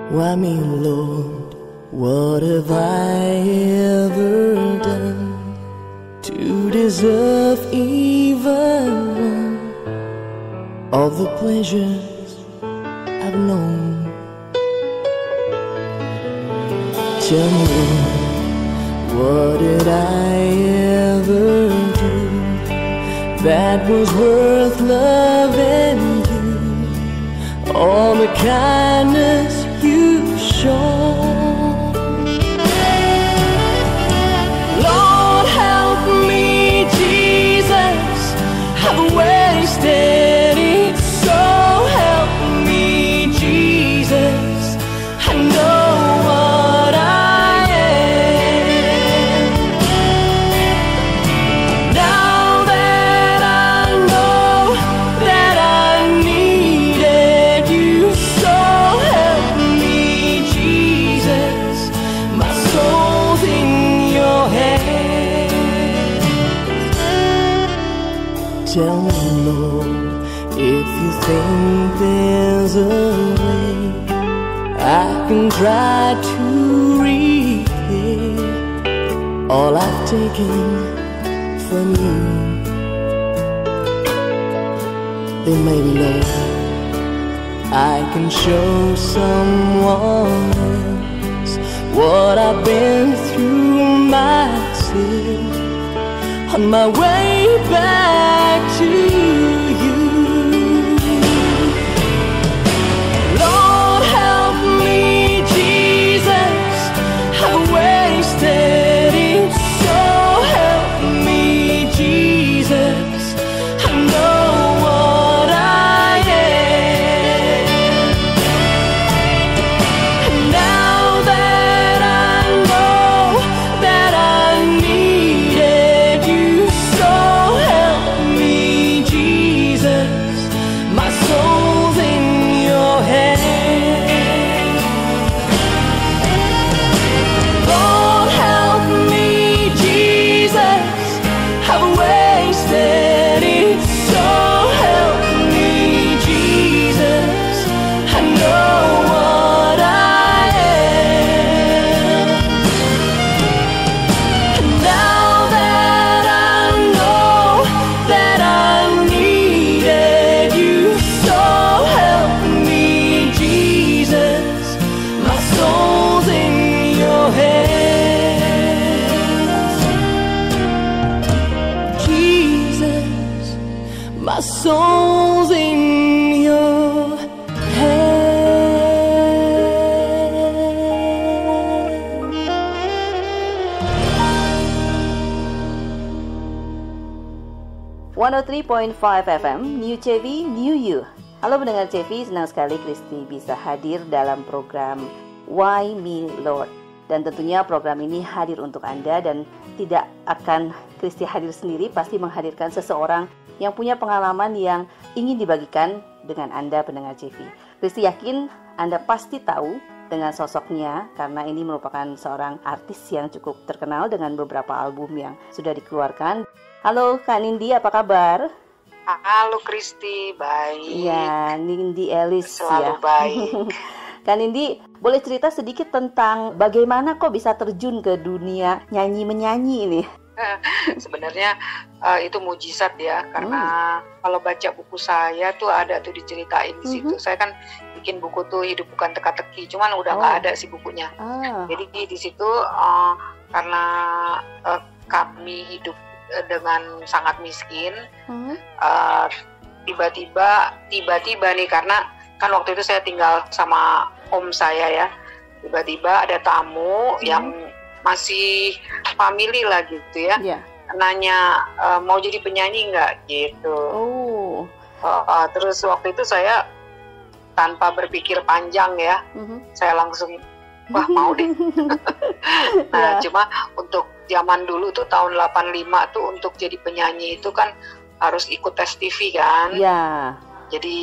Why me, Lord, what have I ever done to deserve even one of the pleasures I've known? Tell me, Lord, what did I ever do that was worth loving you? All the kindness you shown. Lord, help me, Jesus, I've wasted it. So help me, Jesus, I know what I am. Now that I know that I needed you, so help me, Jesus, my soul's in your hands. Tell me, Lord, if you think there's a way I can try to repay all I've taken from you, then maybe, Lord, I can show someone else what I've been through myself on my way back to you. Lord, help me, Jesus, I've wasted it. So help me, Jesus, I know what I am. And now that I know that I needed you, so help me, Jesus, my soul's in your hands. Lord, help me, Jesus, I've wasted it. So help me, Jesus, I know what I am. And now that I know that I needed you, so help me, Jesus, my soul's in your hands. Jesus, my soul's in your hands. 103.5 FM, New CV, New You. Halo pendengar CV, senang sekali Kristi bisa hadir dalam program Why Me Lord. Dan tentunya program ini hadir untuk Anda dan tidak akan Kristi hadir sendiri, pasti menghadirkan seseorang yang punya pengalaman yang ingin dibagikan dengan Anda pendengar CV. Kristi yakin Anda pasti tahu dengan sosoknya karena ini merupakan seorang artis yang cukup terkenal dengan beberapa album yang sudah dikeluarkan. Halo Kak Nindi, apa kabar? Halo Kristi, baik. Iya, Nindi Elis Selalu ya. baik. Kak Nindi, boleh cerita sedikit tentang bagaimana kok bisa terjun ke dunia nyanyi-menyanyi ini? Sebenarnya itu mujizat ya, karena kalau baca buku saya tuh ada tuh diceritain di situ. Saya kan bikin buku tuh Hidup Bukan Teka-teki, cuman udah nggak ada sih bukunya. Jadi di situ karena kami hidup dengan sangat miskin, tiba-tiba nih, karena kan waktu itu saya tinggal sama om saya ya, tiba-tiba ada tamu yang masih family lah gitu ya, nanya mau jadi penyanyi nggak gitu. Terus waktu itu saya tanpa berpikir panjang ya, saya langsung wah mau deh. Nah cuma untuk zaman dulu tuh tahun 85 tuh untuk jadi penyanyi itu kan harus ikut tes TV kan. Jadi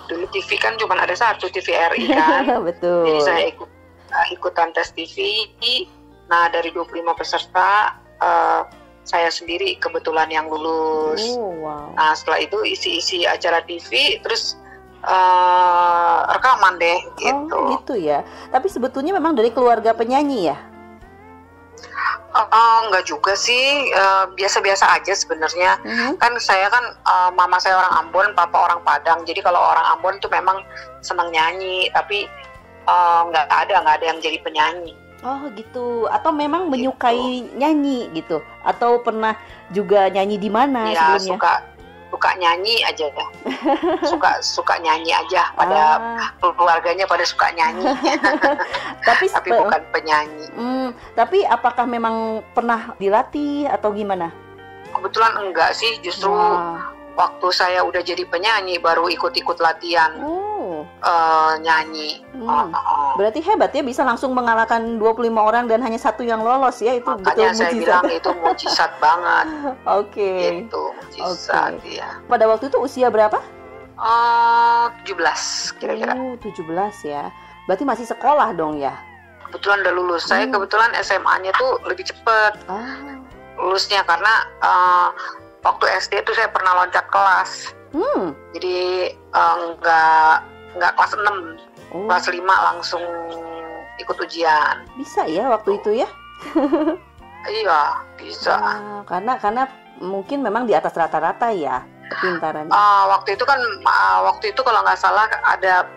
dulu TV kan cuma ada satu, TVRI kan. Betul. Jadi saya ikutan tes TV. Nah dari 25 peserta saya sendiri kebetulan yang lulus. Nah setelah itu isi-isi acara TV, terus rekaman deh gitu. Oh gitu ya. Tapi sebetulnya memang dari keluarga penyanyi ya? Enggak juga sih, biasa-biasa aja sebenarnya. Kan saya kan mama saya orang Ambon, papa orang Padang. Jadi kalau orang Ambon tuh memang senang nyanyi, tapi nggak ada yang jadi penyanyi. Oh gitu. Atau memang menyukai nyanyi gitu? Atau pernah juga nyanyi di mana sebelumnya? Suka nyanyi aja ya. suka nyanyi aja, pada keluarganya pada suka nyanyi. tapi bukan penyanyi. Tapi apakah memang pernah dilatih atau gimana? Kebetulan enggak sih, justru waktu saya udah jadi penyanyi baru ikut-ikut latihan nyanyi. Berarti hebat ya, bisa langsung mengalahkan 25 orang dan hanya satu yang lolos ya, itu makanya betul saya mujizat. bilang itu mujizat banget. Oke. Itu mujizat ya. Pada waktu itu usia berapa? 17 kira-kira. 17 ya. Berarti masih sekolah dong ya? Kebetulan udah lulus. Saya kebetulan SMA-nya tuh lebih cepet lulusnya, karena waktu SD tuh saya pernah loncat kelas. Jadi nggak kelas 6, kelas 5 langsung ikut ujian. Bisa ya waktu itu ya? Iya, bisa. Karena mungkin memang di atas rata-rata ya kepintarannya. Waktu itu kalau nggak salah ada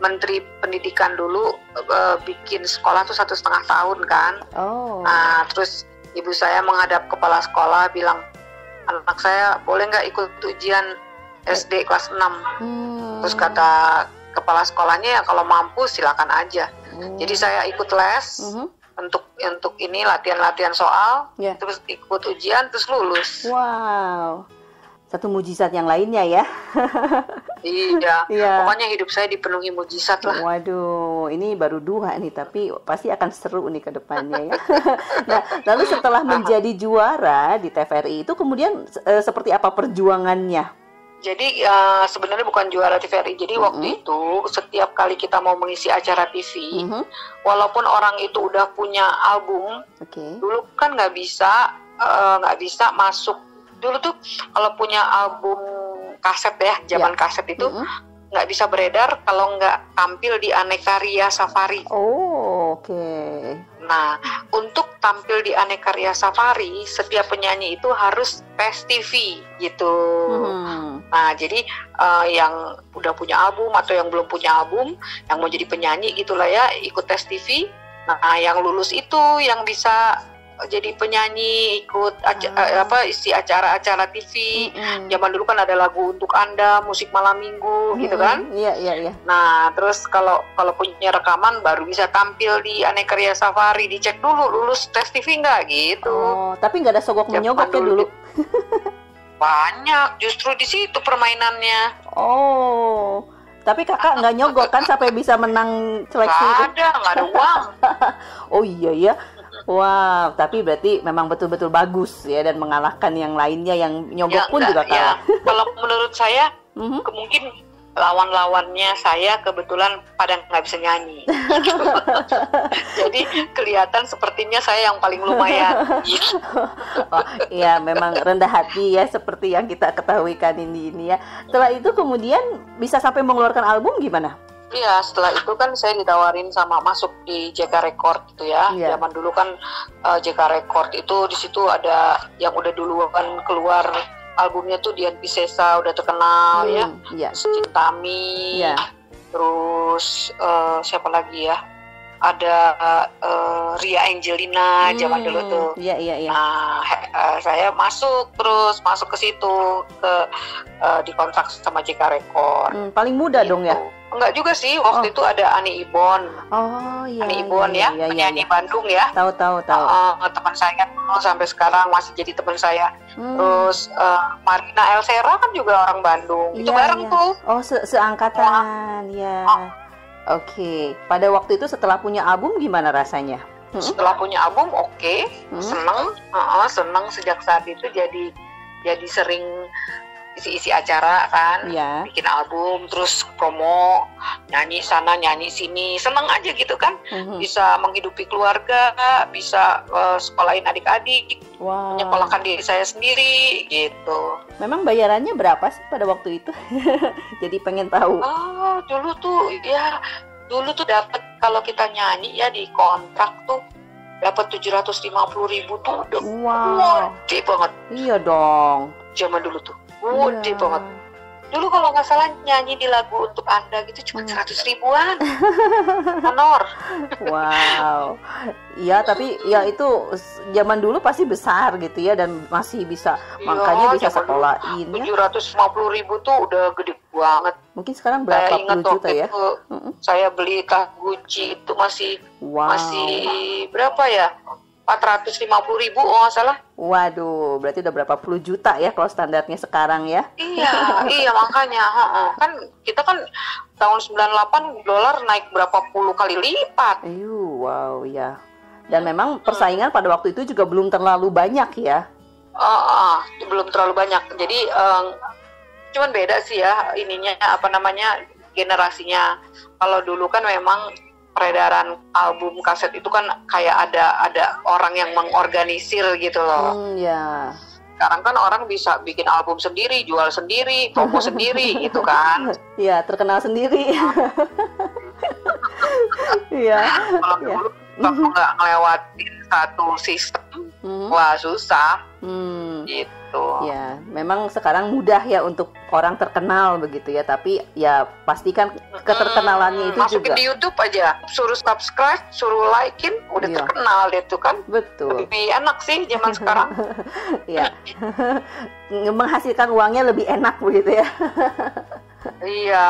Menteri Pendidikan dulu bikin sekolah tuh 1,5 tahun kan. Nah, terus ibu saya menghadap kepala sekolah bilang, anak saya boleh nggak ikut ujian SD kelas 6? Terus kata kepala sekolahnya, ya kalau mampu silakan aja. Jadi saya ikut les untuk ini latihan soal, terus ikut ujian, terus lulus. Wow, satu mujizat yang lainnya ya. Iya. Pokoknya hidup saya dipenuhi mujizat lah. Waduh, ini baru 2 nih, tapi pasti akan seru nih ke depannya ya. Nah, lalu setelah menjadi juara di TVRI itu kemudian seperti apa perjuangannya? Jadi sebenarnya bukan juara TVRI. Jadi waktu itu setiap kali kita mau mengisi acara TV, walaupun orang itu udah punya album, dulu kan nggak bisa masuk. Dulu tuh kalau punya album kaset ya, zaman kaset itu nggak bisa beredar kalau nggak tampil di Aneka Ria Safari. Nah, untuk tampil di Aneka Ria Safari, setiap penyanyi itu harus tes TV gitu. Nah, jadi yang udah punya album atau yang belum punya album, yang mau jadi penyanyi gitulah ya, ikut tes TV. Nah, yang lulus itu yang bisa jadi penyanyi, ikut isi acara-acara TV. Zaman dulu kan ada lagu Untuk Anda, Musik Malam Minggu gitu kan. Iya. Nah, terus kalau punya rekaman baru bisa tampil di Aneka Ria Safari, dicek dulu lulus tes TV nggak gitu. Tapi nggak ada sogok menyogok ya dulu. Banyak, justru di situ permainannya. Tapi kakak nggak nyogok kan sampai bisa menang seleksi? Nggak ada uang. Oh iya ya. Wow, tapi berarti memang betul-betul bagus ya, dan mengalahkan yang lainnya yang nyogok pun juga kalah. Kalau menurut saya, mungkin lawan-lawannya saya kebetulan pada nggak bisa nyanyi. Jadi kelihatan sepertinya saya yang paling lumayan. Iya, memang rendah hati ya, seperti yang kita ketahui kan ini ya. Setelah itu kemudian bisa sampai mengeluarkan album gimana? Iya, setelah itu kan saya ditawarin sama masuk di JK Record gitu ya. Zaman dulu kan JK Record itu di situ ada yang udah duluan keluar albumnya tuh Dian Piscesa, udah terkenal ya. Cintami. Terus siapa lagi ya? Ada Ria Angelina zaman dulu tuh. Nah, saya masuk ke situ, dikontrak sama JK Record. Paling muda gitu dong ya? Enggak juga sih, waktu itu ada Ani Ibon. Ani Ibon ya, penyanyi Bandung ya. Tahu. Teman saya dulu sampai sekarang masih jadi teman saya. Terus Marina Elsera kan juga orang Bandung. Itu bareng tuh. Seangkatan ya. Oke. Pada waktu itu setelah punya album gimana rasanya? Setelah punya album seneng sejak saat itu jadi sering isi acara kan, bikin album, terus promo nyanyi sana nyanyi sini, seneng aja gitu kan. Bisa menghidupi keluarga, bisa sekolahin adik-adik, menyekolahkan diri saya sendiri gitu. Memang bayarannya berapa sih pada waktu itu? Jadi pengen tahu. Dulu tuh dapat, kalau kita nyanyi ya di kontrak tuh dapat 750.000 tuh udah gede banget. Iya dong. Zaman dulu tuh gede banget. Dulu kalau nggak salah nyanyi di lagu Untuk Anda gitu cuma 100 ribuan. Honor. Wow. Iya, tapi ya itu zaman dulu pasti besar gitu ya, dan masih bisa, makanya bisa sekolahin ya. 750.000 tuh udah gede banget. Mungkin sekarang berapa puluh juta ya? Saya beli tas Gucci itu masih berapa ya? 450.000 nggak salah. Waduh, berarti udah berapa puluh juta ya kalau standarnya sekarang ya? Iya makanya. Kan kita kan tahun 98 dolar naik berapa puluh kali lipat. Wow ya. Dan memang persaingan pada waktu itu juga belum terlalu banyak ya? Belum terlalu banyak. Jadi cuman beda sih ya ininya, generasinya. Kalau dulu kan memang peredaran album kaset itu kan kayak ada orang yang mengorganisir gitu loh. Sekarang kan orang bisa bikin album sendiri, jual sendiri, promo sendiri gitu kan. Iya, terkenal sendiri. Iya. Kalau dulu kalau nggak ngelewatin satu sistem, wah susah. Gitu. Ya, memang sekarang mudah ya untuk orang terkenal begitu ya, tapi ya pastikan keterkenalannya itu masukin juga. Di YouTube aja, suruh subscribe, suruh likein, udah terkenal deh tuh kan. Betul. Lebih enak sih zaman sekarang. Iya. Menghasilkan uangnya lebih enak begitu ya. Iya.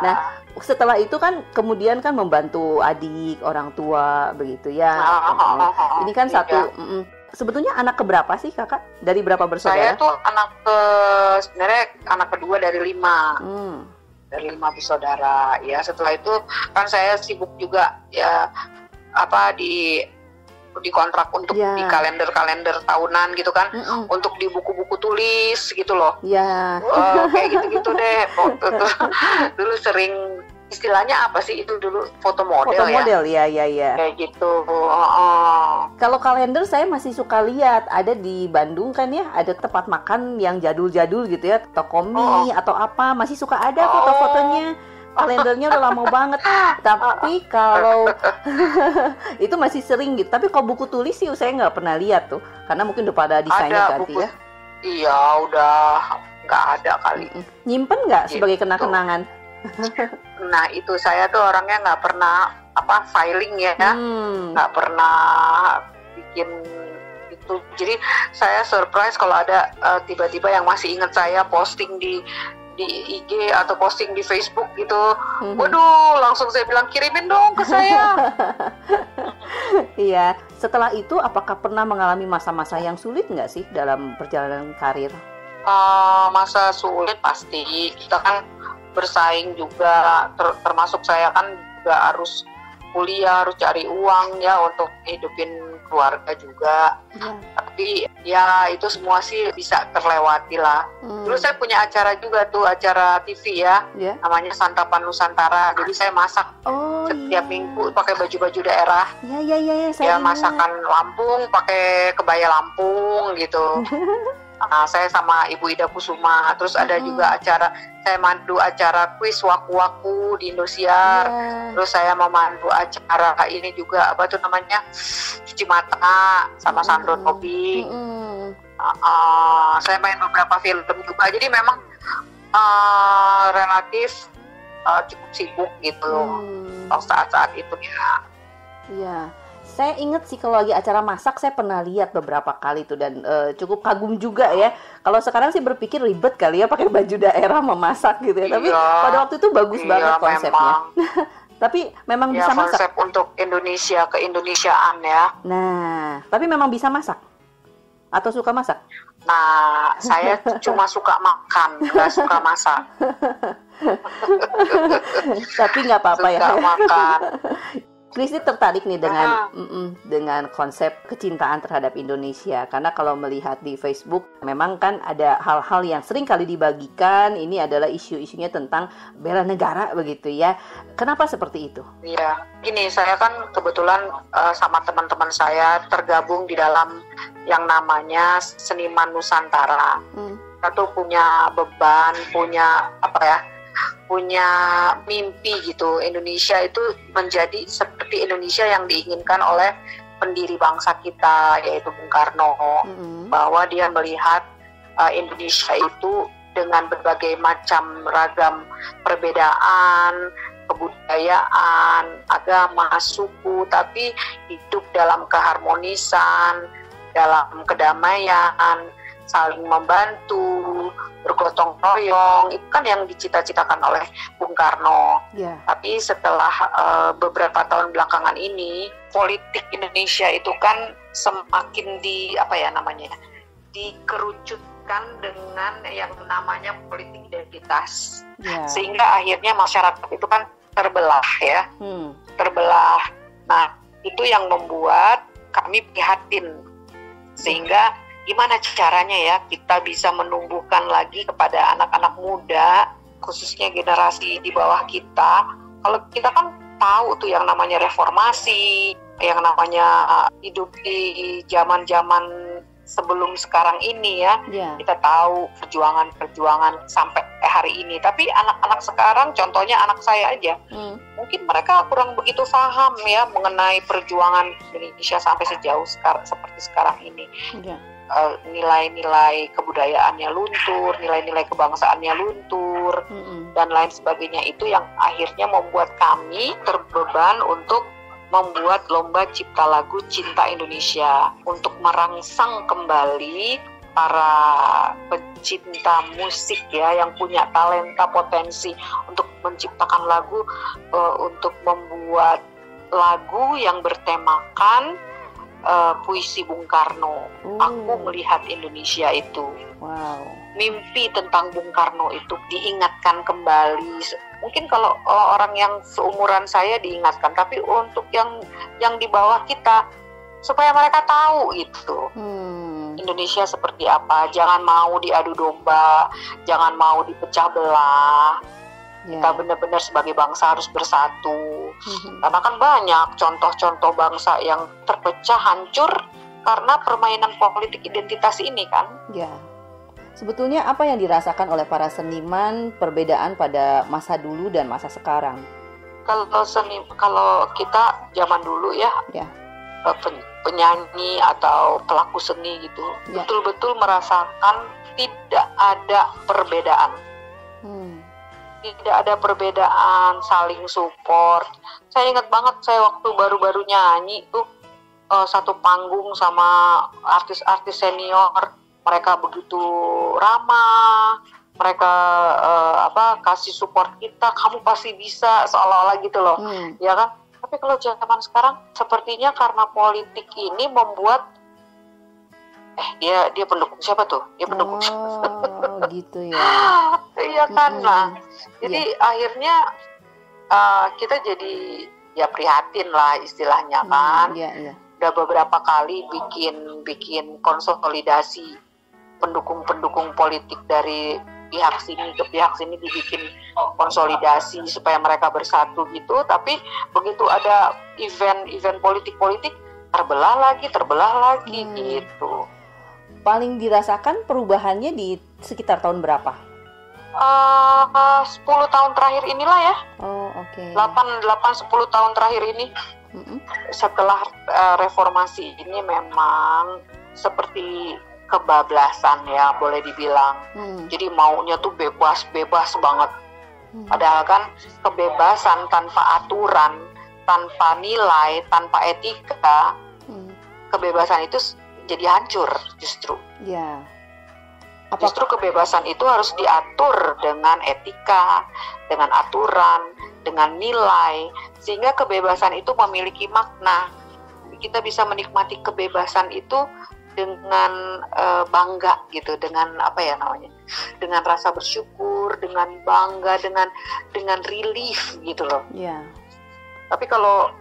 Nah, setelah itu kan kemudian kan membantu adik, orang tua begitu ya. Ini kan sebetulnya anak keberapa sih kakak? Dari berapa bersaudara? Saya tuh sebenarnya anak kedua dari 5. Dari 5 bersaudara. Ya setelah itu kan saya sibuk juga ya di kontrak untuk di kalender tahunan gitu kan, untuk di buku-buku tulis gitu loh. Kayak gitu-gitu deh. Dulu sering, istilahnya apa sih itu dulu, foto model ya. Kayak gitu. Kalau kalender saya masih suka lihat, ada di Bandung kan ya, ada tempat makan yang jadul-jadul gitu ya, Tokomi atau apa, masih suka ada foto-fotonya. Kalendernya udah lama banget. Tapi kalau itu masih sering gitu. Tapi kalau buku tulis sih saya nggak pernah lihat tuh, karena mungkin udah pada desainnya ganti ya. Iya, udah nggak ada kali. Nyimpen nggak sebagai kenang-kenangan? Nah itu saya tuh orangnya nggak pernah filing ya, nggak pernah bikin itu. Jadi saya surprise kalau ada tiba-tiba yang masih ingat saya posting di IG atau posting di Facebook gitu. Waduh, langsung saya bilang kirimin dong ke saya. Iya. Setelah itu apakah pernah mengalami masa-masa yang sulit nggak sih dalam perjalanan karir? Masa sulit pasti. Kita kan bersaing juga, termasuk saya kan juga harus kuliah, harus cari uang ya untuk hidupin keluarga juga. Tapi ya itu semua sih bisa terlewati lah. Dulu saya punya acara juga tuh, acara TV ya, namanya Santapan Nusantara. Jadi saya masak setiap minggu pakai baju-baju daerah. Saya masakan Lampung pakai kebaya Lampung gitu. Saya sama Ibu Ida Kusuma. Terus ada juga acara, saya mandu acara kuis waku-waku di Indosiar. Terus saya memandu acara ini juga, apa tuh namanya, cuci mata sama Sandro Tobi. Saya main beberapa film juga. Jadi memang relatif cukup sibuk gitu saat-saat itu ya. Iya. Saya ingat sih kalau lagi acara masak saya pernah lihat beberapa kali tuh, dan cukup kagum juga ya. Kalau sekarang sih berpikir ribet kali ya pakai baju daerah memasak gitu ya. Tapi pada waktu itu bagus banget konsepnya. Tapi memang bisa masak. Konsep untuk Indonesia, keindonesiaan ya. Nah, tapi memang bisa masak? Atau suka masak? Nah, saya cuma suka makan, nggak suka masak. Tapi nggak apa-apa ya. Suka makan. Kristi tertarik nih dengan konsep kecintaan terhadap Indonesia, karena kalau melihat di Facebook memang kan ada hal-hal yang sering kali dibagikan, ini adalah isu-isunya tentang bela negara begitu ya. Kenapa seperti itu? Iya, ini saya kan kebetulan sama teman-teman saya tergabung di dalam yang namanya Seniman Nusantara. Kita tuh punya beban, punya mimpi gitu. Indonesia itu menjadi seperti Indonesia yang diinginkan oleh pendiri bangsa kita, yaitu Bung Karno, bahwa dia melihat Indonesia itu dengan berbagai macam ragam perbedaan, kebudayaan, agama, suku, tapi hidup dalam keharmonisan, dalam kedamaian, saling membantu, bergotong royong. Itu kan yang dicita-citakan oleh Bung Karno. Tapi setelah beberapa tahun belakangan ini, politik Indonesia itu kan semakin dikerucutkan dengan yang namanya politik identitas. Sehingga akhirnya masyarakat itu kan terbelah ya. Terbelah. Nah, itu yang membuat kami prihatin. Sehingga gimana caranya ya kita bisa menumbuhkan lagi kepada anak-anak muda, khususnya generasi di bawah kita. Kalau kita kan tahu tuh yang namanya reformasi, yang namanya hidup di zaman-zaman sebelum sekarang ini ya. Kita tahu perjuangan sampai hari ini. Tapi anak-anak sekarang, contohnya anak saya aja, mungkin mereka kurang begitu paham ya mengenai perjuangan Indonesia sampai sejauh seperti sekarang ini. Nilai-nilai kebudayaannya luntur, nilai-nilai kebangsaannya luntur, dan lain sebagainya. Itu yang akhirnya membuat kami terbeban untuk membuat lomba cipta lagu Cinta Indonesia untuk merangsang kembali para pecinta musik ya yang punya talenta potensi untuk menciptakan lagu, untuk membuat lagu yang bertemakan puisi Bung Karno. Aku melihat Indonesia itu. Mimpi tentang Bung Karno itu diingatkan kembali. Mungkin kalau orang yang seumuran saya diingatkan, tapi untuk yang di bawah kita supaya mereka tahu itu Indonesia seperti apa. Jangan mau diadu domba, jangan mau dipecah belah. Kita benar-benar sebagai bangsa harus bersatu. Karena kan banyak contoh-contoh bangsa yang terpecah, hancur karena permainan politik identitas ini kan. Sebetulnya apa yang dirasakan oleh para seniman perbedaan pada masa dulu dan masa sekarang? Kalau kita zaman dulu ya, penyanyi atau pelaku seni gitu, betul-betul merasakan tidak ada perbedaan. Tidak ada perbedaan, saling support. Saya ingat banget saya waktu baru-baru nyanyi tuh satu panggung sama artis-artis senior, mereka begitu ramah, mereka kasih support kita, kamu pasti bisa, seolah-olah gitu loh, ya kan? Tapi kalau zaman sekarang sepertinya karena politik ini membuat dia pendukung siapa tuh? Dia pendukung gitu ya. Iya kan lah. Jadi akhirnya kita jadi ya prihatin lah istilahnya kan. Udah beberapa kali bikin konsolidasi pendukung-pendukung politik dari pihak sini ke pihak sini, dibikin konsolidasi supaya mereka bersatu gitu. Tapi begitu ada event politik terbelah lagi gitu. Paling dirasakan perubahannya di sekitar tahun berapa? 10 tahun terakhir inilah ya. 8-10 tahun terakhir ini. Setelah reformasi ini memang seperti kebablasan ya, boleh dibilang. Jadi maunya tuh bebas banget. Padahal kan kebebasan tanpa aturan, tanpa nilai, tanpa etika, kebebasan itu jadi hancur justru. Justru kebebasan itu harus diatur dengan etika, dengan aturan, dengan nilai, sehingga kebebasan itu memiliki makna. Kita bisa menikmati kebebasan itu dengan bangga gitu, dengan dengan rasa bersyukur, dengan bangga, dengan relief gitu loh. Tapi kalau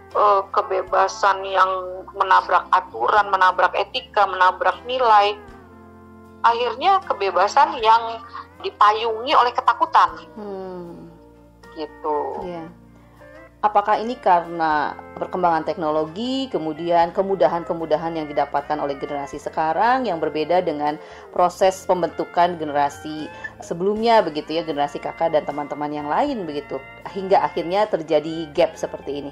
kebebasan yang menabrak aturan, menabrak etika, menabrak nilai, akhirnya kebebasan yang dipayungi oleh ketakutan. Gitu. Yeah. Apakah ini karena perkembangan teknologi, kemudian kemudahan-kemudahan yang didapatkan oleh generasi sekarang yang berbeda dengan proses pembentukan generasi sebelumnya begitu ya, generasi kakak dan teman-teman yang lain begitu, hingga akhirnya terjadi gap seperti ini?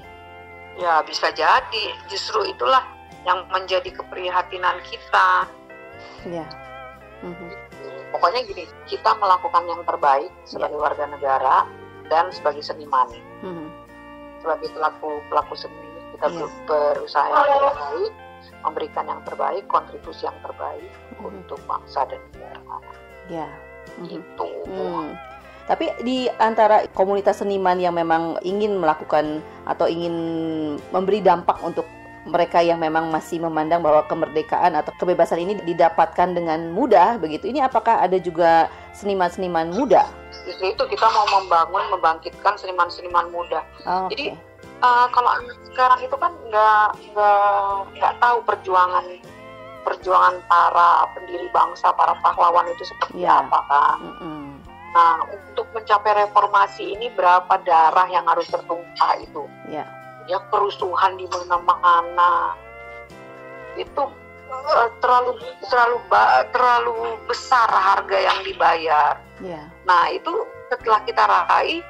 Ya, bisa jadi. Justru itulah yang menjadi keprihatinan kita. Ya. Pokoknya gini, kita melakukan yang terbaik sebagai warga negara dan sebagai seniman. Sebagai pelaku seni, kita berusaha yang terbaik, memberikan yang terbaik, kontribusi yang terbaik untuk bangsa dan negara. Ya. Gitu. Tapi di antara komunitas seniman yang memang ingin melakukan atau ingin memberi dampak untuk mereka yang memang masih memandang bahwa kemerdekaan atau kebebasan ini didapatkan dengan mudah begitu, ini apakah ada juga seniman-seniman muda? Justru itu kita mau membangkitkan seniman-seniman muda. Jadi kalau sekarang itu kan nggak tahu perjuangan para pendiri bangsa, para pahlawan itu seperti apa kan. Nah, untuk mencapai reformasi ini berapa darah yang harus tertumpah itu? Ya, kerusuhan di mana-mana itu terlalu besar harga yang dibayar. Nah, itu setelah kita raih,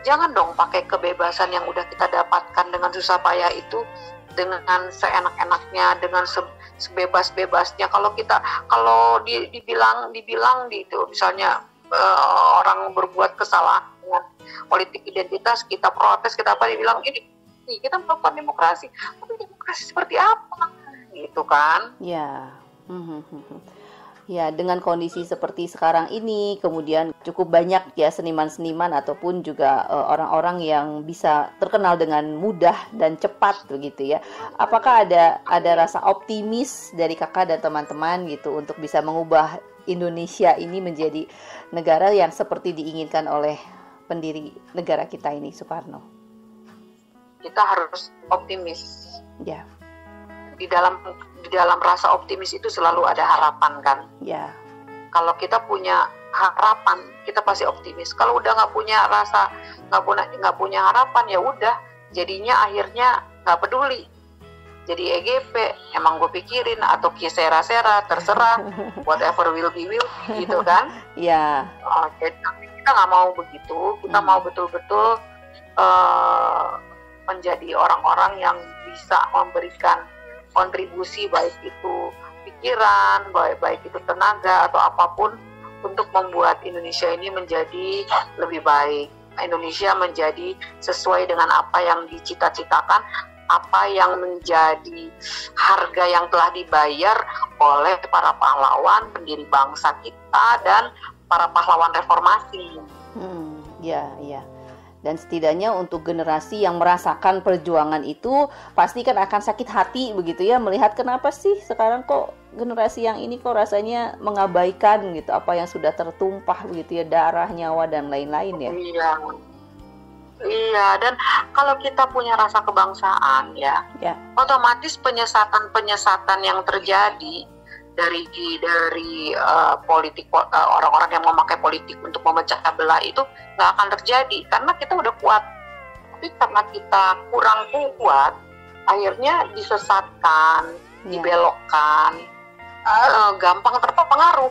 jangan dong pakai kebebasan yang udah kita dapatkan dengan susah payah itu dengan seenak-enaknya, dengan sebebas-bebasnya. Kalau dibilang itu misalnya orang berbuat kesalahan dengan politik identitas, kita protes, kita apa, dibilang ini kita melakukan demokrasi, tapi demokrasi seperti apa gitu kan? Ya, dengan kondisi seperti sekarang ini, kemudian cukup banyak ya seniman-seniman ataupun juga orang-orang yang bisa terkenal dengan mudah dan cepat begitu ya. Apakah ada rasa optimis dari kakak dan teman-teman gitu untuk bisa mengubah Indonesia ini menjadi negara yang seperti diinginkan oleh pendiri negara kita ini, Suparno? Kita harus optimis. Ya. Di dalam rasa optimis itu selalu ada harapan kan. Ya. Kalau kita punya harapan, kita pasti optimis. Kalau udah nggak punya harapan, ya udah, jadinya akhirnya nggak peduli. Jadi EGP, emang gue pikirin, atau kisera-sera, terserah, whatever will be gitu kan. Iya. Tapi kita nggak mau begitu. Kita mau betul-betul menjadi orang-orang yang bisa memberikan kontribusi, baik itu pikiran, baik itu tenaga atau apapun, untuk membuat Indonesia ini menjadi lebih baik. Indonesia menjadi sesuai dengan apa yang dicita-citakan, apa yang menjadi harga yang telah dibayar oleh para pahlawan pendiri bangsa kita dan para pahlawan reformasi. Ya. Dan setidaknya untuk generasi yang merasakan perjuangan itu pasti kan akan sakit hati begitu ya, melihat kenapa sih sekarang kok generasi yang ini kok rasanya mengabaikan gitu apa yang sudah tertumpah begitu ya, darah, nyawa dan lain-lain ya. Iya, dan kalau kita punya rasa kebangsaan ya. Otomatis penyesatan yang terjadi dari politik, orang-orang yang memakai politik untuk memecah belah itu nggak akan terjadi karena kita udah kuat. Tapi karena kita kurang kuat, akhirnya disesatkan, dibelokkan, gampang terpengaruh.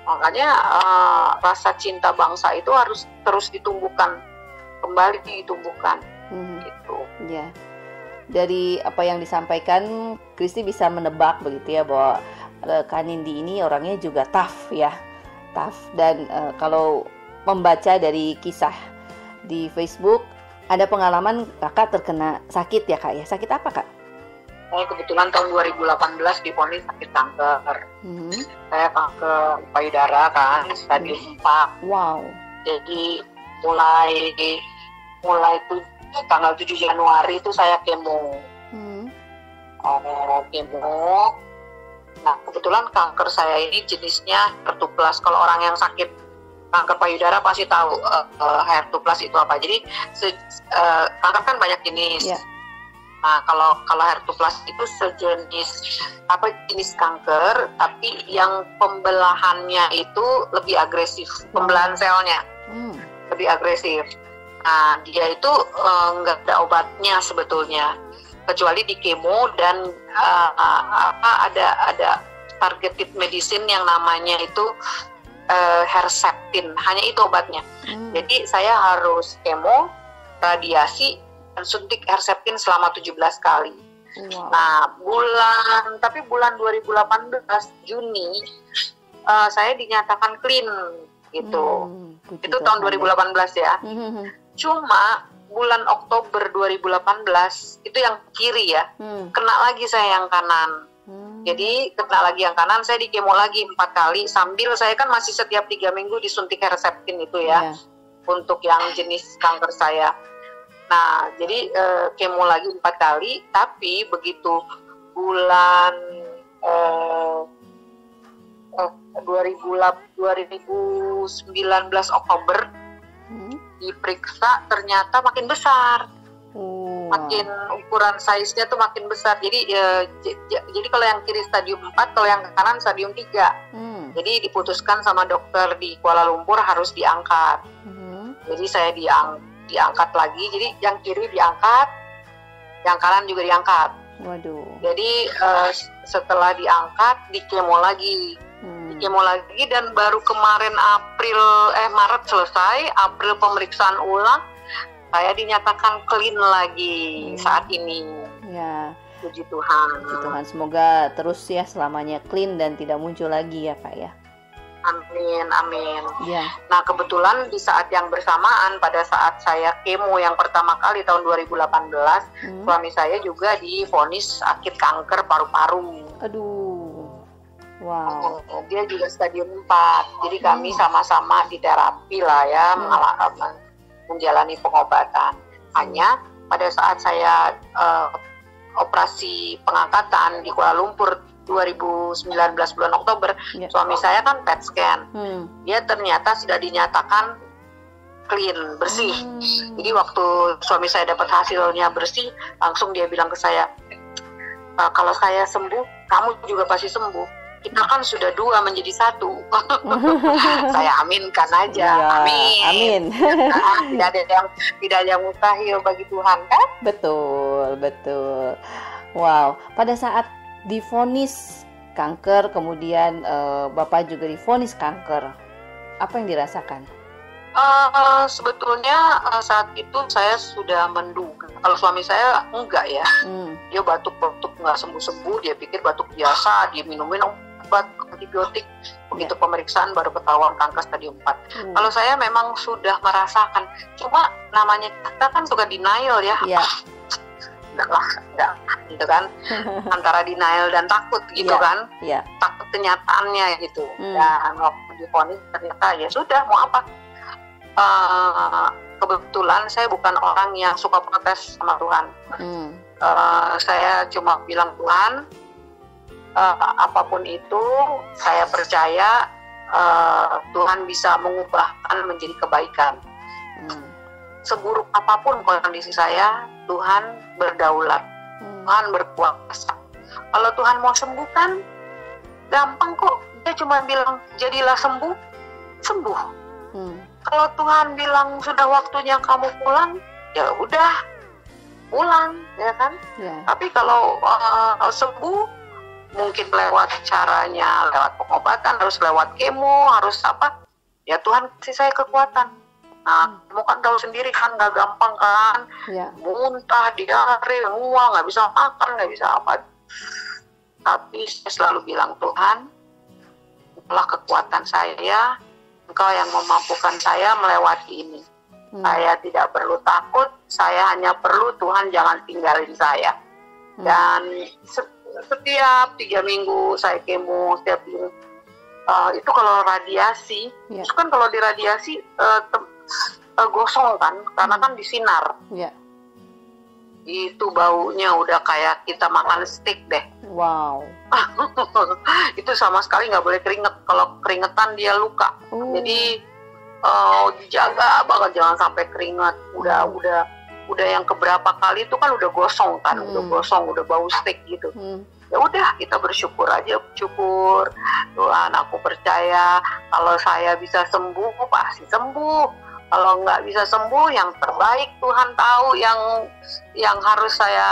Makanya rasa cinta bangsa itu harus terus ditumbuhkan, kembali ditumbuhkan. Gitu. Ya. Dari apa yang disampaikan, Kristi bisa menebak begitu ya bahwa Kak Nindi ini orangnya juga tough ya, dan kalau membaca dari kisah di Facebook, ada pengalaman kakak terkena sakit ya kak ya, sakit apa kak? Kebetulan tahun 2018 divonis sakit kanker. Saya kanker payudara kan, stadium 4. Wow. Jadi mulai tanggal 7 Januari itu saya kemo. Kemo. Nah, kebetulan kanker saya ini jenisnya tertuplas. Kalau orang yang sakit kanker payudara pasti tahu HER2+ itu apa. Jadi kanker kan banyak jenis. Nah, kalau HER2+ itu sejenis jenis kanker, tapi yang pembelahannya itu lebih agresif, pembelahan selnya lebih agresif. Nah, dia itu nggak ada obatnya sebetulnya, kecuali di kemo dan ada targeted medicine yang namanya itu Herceptin, hanya itu obatnya. Jadi saya harus kemo, radiasi, dan suntik Herceptin selama 17 kali. Wow. Nah, bulan 2018 Juni saya dinyatakan clean gitu. Itu tahun 2018 ya. Cuma bulan Oktober 2018 itu yang kiri ya, kena lagi saya yang kanan. Jadi kena lagi yang kanan, saya di kemo lagi 4 kali, sambil saya kan masih setiap 3 minggu disuntik Herceptin itu ya, untuk yang jenis kanker saya. Nah, jadi kemo lagi 4 kali, tapi begitu bulan 2019 Oktober diperiksa, ternyata makin besar. Makin ukuran size-nya tuh makin besar. Jadi jadi kalau yang kiri stadium 4, kalau yang kanan stadium 3. Jadi diputuskan sama dokter di Kuala Lumpur harus diangkat. Jadi saya diangkat lagi. Jadi yang kiri diangkat, yang kanan juga diangkat. Waduh. Jadi setelah diangkat, dikemo lagi. Dikemo lagi, dan baru kemarin Maret selesai, April pemeriksaan ulang, saya dinyatakan clean lagi saat ini. Ya. Puji Tuhan. Puji Tuhan, semoga terus ya selamanya clean dan tidak muncul lagi ya Pak ya. Amin, amin. Ya. Nah, kebetulan di saat yang bersamaan, pada saat saya kemo yang pertama kali tahun 2018, suami saya juga divonis sakit kanker paru-paru. Aduh. Wow. Dia juga stadium 4. Jadi kami sama-sama di terapi lah ya, menjalani pengobatan. Hanya pada saat saya operasi pengangkatan di Kuala Lumpur 2019 bulan Oktober, suami saya kan PET scan. Dia ternyata sudah dinyatakan clean, bersih. Jadi waktu suami saya dapat hasilnya bersih, langsung dia bilang ke saya, kalau saya sembuh, kamu juga pasti sembuh. Kita kan sudah 2 menjadi 1. Saya aminkan aja. Ya, amin. Tidak ada yang mustahil bagi Tuhan kan? Betul. Wow. Pada saat divonis kanker, kemudian Bapak juga divonis kanker, apa yang dirasakan? Sebetulnya saat itu saya sudah menduga. Kalau suami saya enggak ya. Dia batuk-batuk nggak sembuh-sembuh, dia pikir batuk biasa, dia minumin obat antibiotik. Begitu pemeriksaan baru ketahuan kanker stadium 4. Kalau saya memang sudah merasakan, cuma namanya kita kan suka denial ya. Enggak, gitu kan. Antara denial dan takut gitu kan. Takut kenyataannya gitu. Dan waktu divonis ternyata ya sudah, mau apa. Kebetulan saya bukan orang yang suka protes sama Tuhan. Saya cuma bilang, Tuhan, apapun itu saya percaya Tuhan bisa mengubahkan menjadi kebaikan. Seburuk apapun kondisi saya, Tuhan berdaulat. Tuhan berkuasa. Kalau Tuhan mau sembuhkan, gampang kok. Dia cuma bilang, jadilah sembuh. Kalau Tuhan bilang sudah waktunya kamu pulang, ya udah pulang, ya kan? Tapi kalau sembuh, mungkin lewat caranya, lewat pengobatan, harus lewat kemo, harus apa? Ya Tuhan kasih saya kekuatan. Nah, kamu kan tahu sendiri kan, nggak gampang kan? Muntah, diare, mual, nggak bisa makan, nggak bisa apa. Tapi saya selalu bilang, Tuhan, itulah kekuatan saya. Engkau yang memampukan saya melewati ini. Saya tidak perlu takut, saya hanya perlu Tuhan jangan tinggalin saya. Dan setiap 3 minggu saya kemo, setiap minggu. Itu kalau radiasi, itu kan kalau di radiasi gosong kan, karena kan disinar. Itu baunya udah kayak kita makan steak deh. Wow. Itu sama sekali nggak boleh keringet. Kalau keringetan dia luka. Jadi dijaga banget jangan sampai keringat. Udah yang keberapa kali itu kan udah gosong kan, udah bau steak gitu. Ya udah, kita bersyukur aja, bersyukur. Tuhan, aku percaya kalau saya bisa sembuh pasti sembuh. Kalau nggak bisa sembuh, yang terbaik Tuhan tahu, yang harus saya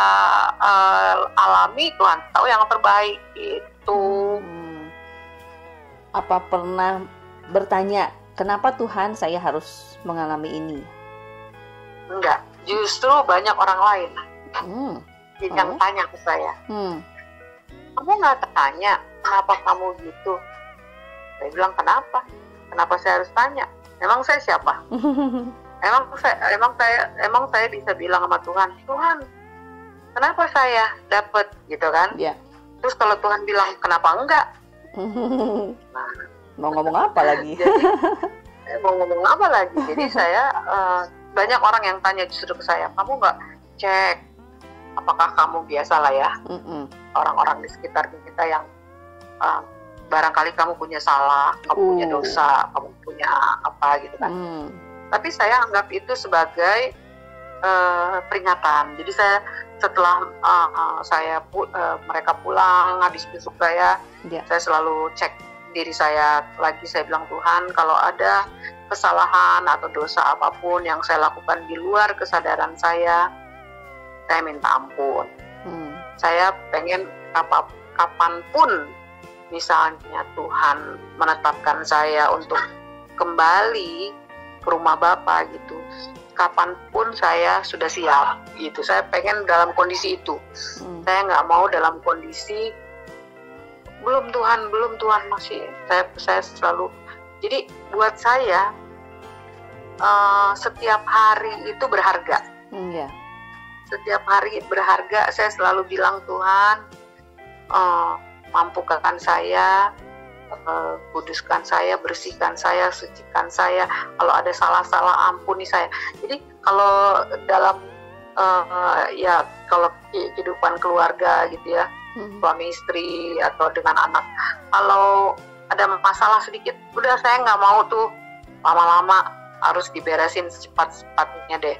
alami Tuhan tahu yang terbaik itu. Apa pernah bertanya, kenapa Tuhan saya harus mengalami ini? Enggak, justru banyak orang lain yang tanya ke saya. Kamu nggak tanya kenapa kamu gitu? Saya bilang, kenapa saya harus tanya? Emang saya siapa? emang saya bisa bilang sama Tuhan, kenapa saya dapat gitu kan? Yeah. Terus kalau Tuhan bilang kenapa enggak? Nah, mau ngomong apa lagi? Jadi saya banyak orang yang tanya justru ke saya, kamu nggak cek apakah kamu biasa lah ya, orang-orang di sekitar kita yang barangkali kamu punya salah, kamu punya dosa, kamu punya apa gitu kan. Tapi saya anggap itu sebagai peringatan. Jadi saya setelah mereka pulang habis besuk saya selalu cek diri saya lagi. Saya bilang, Tuhan, kalau ada kesalahan atau dosa apapun yang saya lakukan di luar kesadaran saya minta ampun. Saya pengen kapanpun misalnya Tuhan menetapkan saya untuk kembali ke rumah Bapa gitu, kapanpun saya sudah siap gitu. Saya pengen dalam kondisi itu. Saya nggak mau dalam kondisi belum Tuhan masih. Saya selalu, jadi buat saya setiap hari itu berharga. Setiap hari berharga. Saya selalu bilang, Tuhan, mampukan saya, kuduskan saya, bersihkan saya, sucikan saya. Kalau ada salah-salah, ampuni saya. Jadi kalau dalam kalau kehidupan keluarga gitu ya, suami istri atau dengan anak, kalau ada masalah sedikit, udah saya nggak mau tuh lama-lama harus diberesin secepat-cepatnya deh.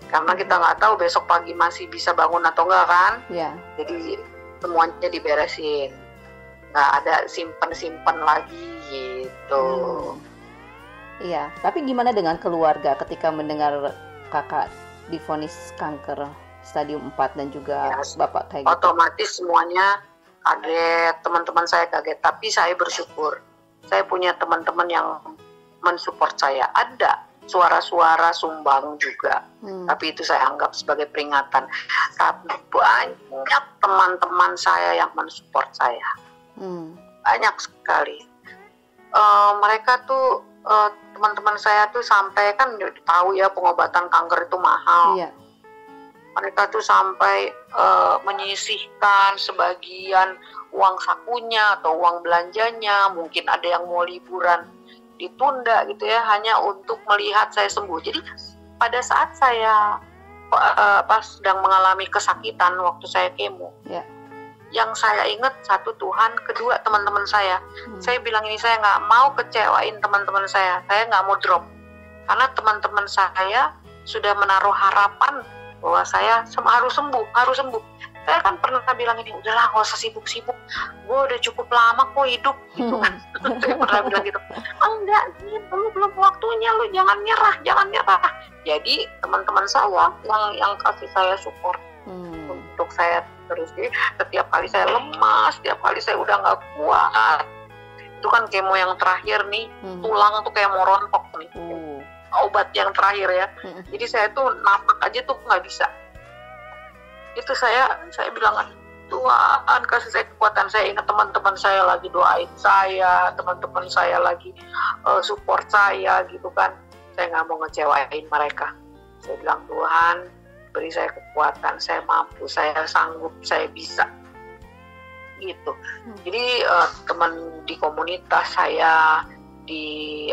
Karena kita nggak tahu besok pagi masih bisa bangun atau enggak kan. Jadi semuanya diberesin, nggak ada simpen lagi gitu. Iya, tapi gimana dengan keluarga ketika mendengar kakak divonis kanker stadium 4 dan juga bapak kayak gitu? Otomatis semuanya kaget, teman-teman saya kaget, tapi saya bersyukur. Saya punya teman-teman yang mensupport saya. Ada suara-suara sumbang juga, tapi itu saya anggap sebagai peringatan. Tapi banyak teman-teman saya yang mensupport saya, banyak sekali. Mereka tuh teman-teman saya tuh sampai kan tahu ya pengobatan kanker itu mahal. Mereka tuh sampai menyisihkan sebagian uang sakunya atau uang belanjanya. Mungkin ada yang mau liburan ditunda gitu ya, hanya untuk melihat saya sembuh. Jadi pada saat saya sedang mengalami kesakitan waktu saya kemo, yang saya ingat satu Tuhan, kedua teman-teman saya. Saya bilang ini, saya nggak mau kecewain teman-teman saya nggak mau drop, karena teman-teman saya sudah menaruh harapan bahwa saya harus sembuh. Saya kan pernah bilang ini, udahlah nggak usah sibuk-sibuk, gue udah cukup lama kok hidup gitu kan. Saya pernah bilang gitu. Enggak gitu, lu belum waktunya, lu jangan nyerah. Jadi teman-teman saya yang kasih saya support untuk saya terus. Jadi setiap kali saya lemas, setiap kali saya udah nggak kuat, itu kan kemo yang terakhir nih, tulang tuh kayak mau rontok nih, obat yang terakhir ya. Jadi saya tuh napak aja tuh nggak bisa. Itu saya bilang, Tuhan kasih saya kekuatan. Saya ingat teman-teman saya lagi doain saya, teman-teman saya lagi support saya gitu kan. Saya nggak mau ngecewain mereka. Saya bilang, Tuhan beri saya kekuatan, saya mampu, saya sanggup, saya bisa gitu. Jadi teman di komunitas saya, di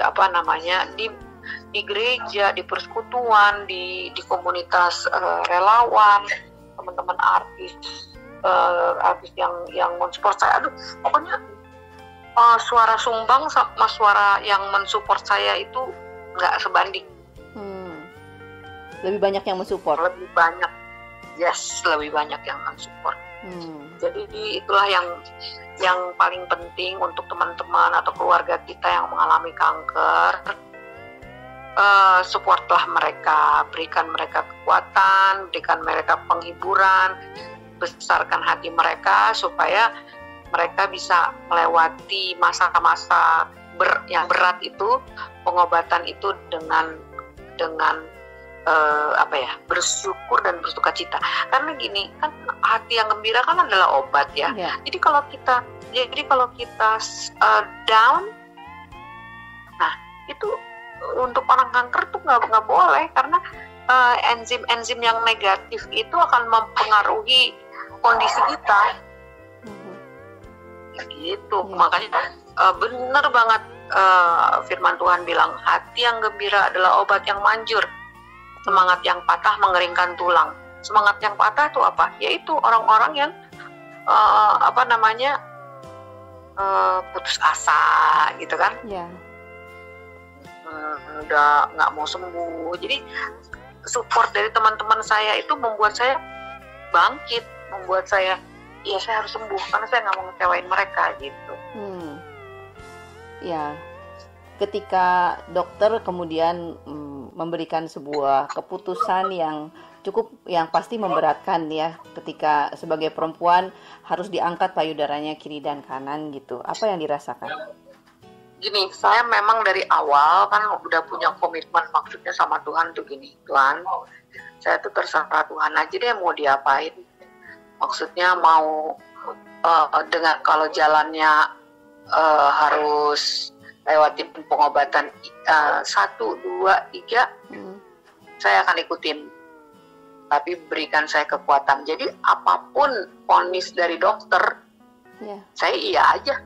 di gereja, di persekutuan, di komunitas relawan, teman-teman artis yang mensupport saya, pokoknya suara sumbang sama suara yang mensupport saya itu nggak sebanding. Lebih banyak yang mensupport. Lebih banyak yang mensupport. Jadi itulah yang paling penting untuk teman-teman atau keluarga kita yang mengalami kanker. Supportlah mereka, berikan mereka kekuatan, berikan mereka penghiburan, besarkan hati mereka supaya mereka bisa melewati masa-masa yang berat itu, pengobatan itu dengan bersyukur dan bersuka cita. Karena gini kan, hati yang gembira kan adalah obat ya. Jadi kalau kita down, nah itu untuk orang kanker tuh nggak boleh, karena enzim-enzim yang negatif itu akan mempengaruhi kondisi kita. Gitu. Makanya benar banget firman Tuhan bilang, hati yang gembira adalah obat yang manjur. Semangat yang patah mengeringkan tulang. Semangat yang patah itu apa? Yaitu orang-orang yang putus asa gitu kan. Udah nggak mau sembuh. Jadi support dari teman-teman saya itu membuat saya bangkit, membuat saya saya harus sembuh karena saya nggak mau ngecewain mereka gitu. Ya, ketika dokter kemudian memberikan sebuah keputusan yang pasti memberatkan ya, ketika sebagai perempuan harus diangkat payudaranya kiri dan kanan gitu. Apa yang dirasakan? Gini, saya memang dari awal kan udah punya komitmen, maksudnya sama Tuhan tuh gini, Tuhan, saya tuh terserah Tuhan aja deh mau diapain. Maksudnya mau dengan kalau jalannya harus lewatin pengobatan 1, 2, 3, saya akan ikutin. Tapi berikan saya kekuatan. Jadi apapun vonis dari dokter, saya iya aja.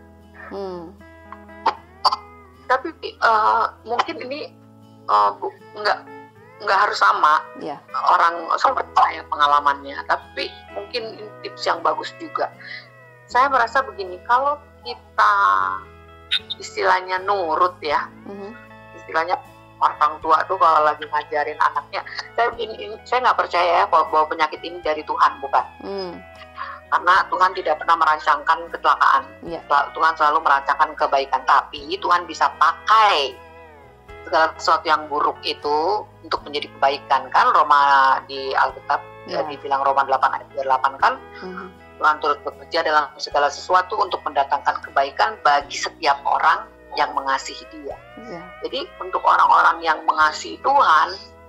Tapi mungkin ini nggak harus sama orang seperti saya pengalamannya. Tapi mungkin tips yang bagus juga. Saya merasa begini, kalau kita istilahnya nurut ya, istilahnya orang tua tuh kalau lagi ngajarin anaknya, saya nggak percaya ya bahwa penyakit ini dari Tuhan, bukan. Karena Tuhan tidak pernah merancangkan kecelakaan. Tuhan selalu merancangkan kebaikan, tapi Tuhan bisa pakai segala sesuatu yang buruk itu untuk menjadi kebaikan. Kan Roma di Alkitab dibilang Roma 8 ayat 28 kan, Tuhan turut bekerja dalam segala sesuatu untuk mendatangkan kebaikan bagi setiap orang yang mengasihi Dia. Jadi untuk orang-orang yang mengasihi Tuhan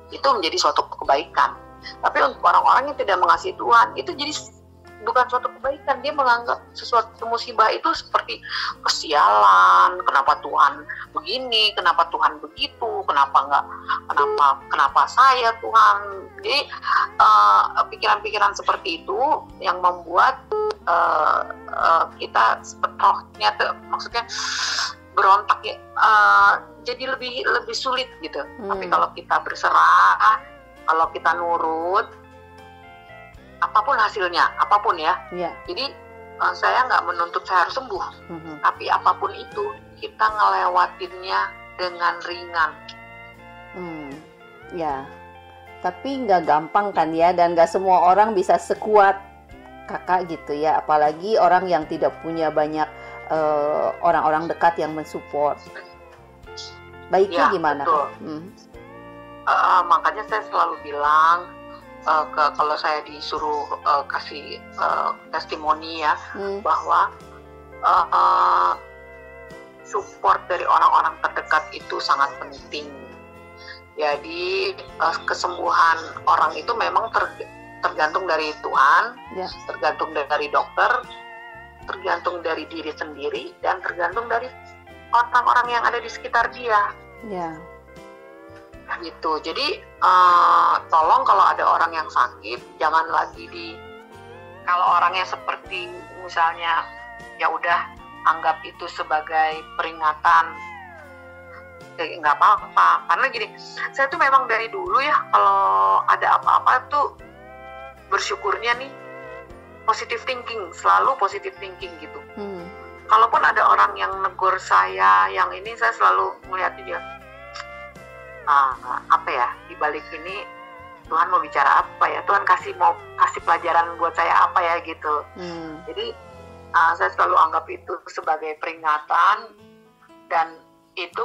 itu menjadi suatu kebaikan. Tapi untuk orang-orang yang tidak mengasihi Tuhan itu jadi bukan suatu kebaikan. Dia menganggap sesuatu musibah itu seperti kesialan. Kenapa Tuhan begini? Kenapa Tuhan begitu? Kenapa saya Tuhan? Jadi pikiran-pikiran seperti itu yang membuat kita rohnya maksudnya berontak ya, jadi lebih sulit gitu. Tapi kalau kita berserah, kalau kita nurut, apapun hasilnya, apapun ya. Jadi saya nggak menuntut saya harus sembuh, tapi apapun itu kita ngelewatinnya dengan ringan. Tapi nggak gampang kan ya, dan nggak semua orang bisa sekuat kakak gitu ya, apalagi orang yang tidak punya banyak orang-orang dekat yang mensupport. Baiknya gimana? Makanya saya selalu bilang, kalau saya disuruh kasih testimoni ya, bahwa support dari orang-orang terdekat itu sangat penting. Jadi kesembuhan orang itu memang tergantung dari Tuhan, tergantung dari dokter, tergantung dari diri sendiri, dan tergantung dari orang-orang yang ada di sekitar dia. Gitu. Jadi tolong kalau ada orang yang sakit, jangan lagi kalau orangnya seperti misalnya ya udah anggap itu sebagai peringatan, nggak apa-apa. Karena gini, saya tuh memang dari dulu ya kalau ada apa-apa tuh bersyukurnya nih positive thinking, selalu positive thinking gitu. Kalaupun ada orang yang negur saya, yang ini saya selalu melihat dia, apa ya, di balik ini Tuhan mau bicara apa ya, Tuhan mau kasih pelajaran buat saya apa ya gitu. Jadi saya selalu anggap itu sebagai peringatan, dan itu